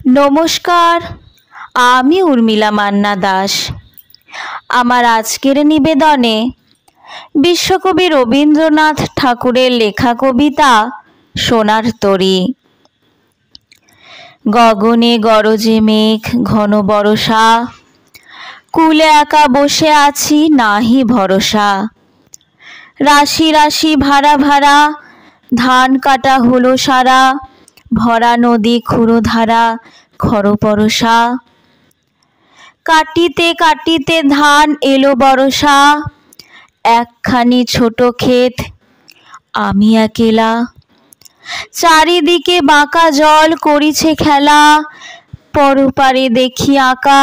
নমস্কার, আমি উর্মিলা মান্না দাস। আমার আজকের নিবেদনে বিশ্বকবি রবীন্দ্রনাথ ঠাকুরের লেখা কবিতা সোনার তরী। গগনে গরজে মেঘ ঘন বরষা, কূলে একা বসে আছি নাহি ভরসা। রাশি রাশি ভাড়া ভাড়া ধান কাটা হলো সারা, ভরা নদী ক্ষুরধারা খরপরশা। কাটিতে কাটিতে ধান এলো বরষা, একখানি ছোট ক্ষেত আমি একেলা। চারিদিকে বাঁকা জল করিছে খেলা, পরপারে দেখি আঁকা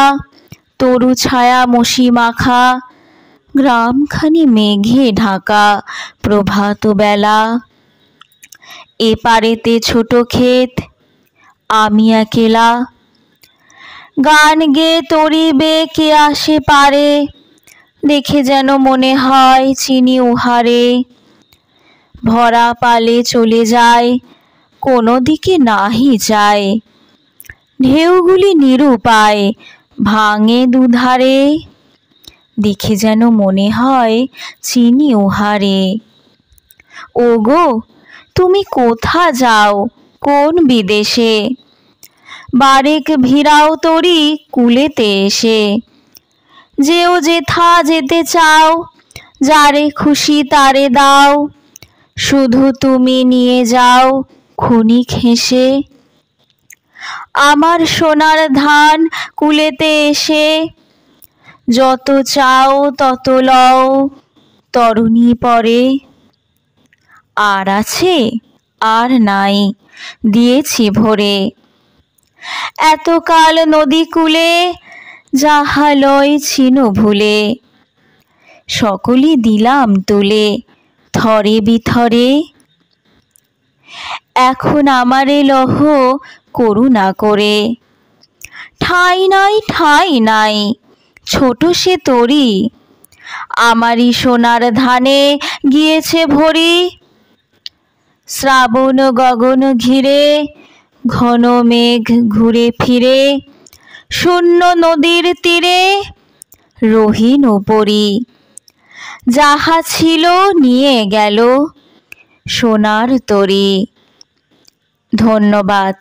তরু ছায়া মসি মাখা। গ্রামখানি মেঘে ঢাকা প্রভাত বেলা, এপারেতে ছোট ক্ষেত আমি একেলা। গান গেয়ে তরিবে কে আসে পারে, দেখে যেন মনে হয় চিনি উহারে। ভরা পালে চলে যায় কোনো দিকে নাহি যায়, ঢেউগুলি নিরুপায় ভাঙে দুধারে। দেখে যেন মনে হয় চিনি উহারে। ওগো তুমি কোথা যাও কোন বিদেশে, বারেক ভিড়াও তরি কূলেতে এসে। যেও যেথা যেতে চাও, যারে খুশি তারে দাও, শুধু তুমি নিয়ে যাও ক্ষণিক হেসে। আমার সোনার ধান কূলেতে এসে, যত চাও তত লও তরুণী পরে। আর আছে আর নাই দিয়েছি ভরে, এতকাল নদী কূলে যাহা লয় ছিন ভুলে। সকলই দিলাম তুলে থরে বিথরে, এখন আমারে লহ করুণা করে। ঠাঁই নাই ঠাঁই নাই ছোট সে তরী, আমারই সোনার ধানে গিয়েছে ভরি। শ্রাবণ গগন ঘিরে ঘন মেঘ ঘুরে ফিরে, শূন্য নদীর তীরে রহিন উপরি। যাহা ছিল নিয়ে গেল সোনার তরী। ধন্যবাদ।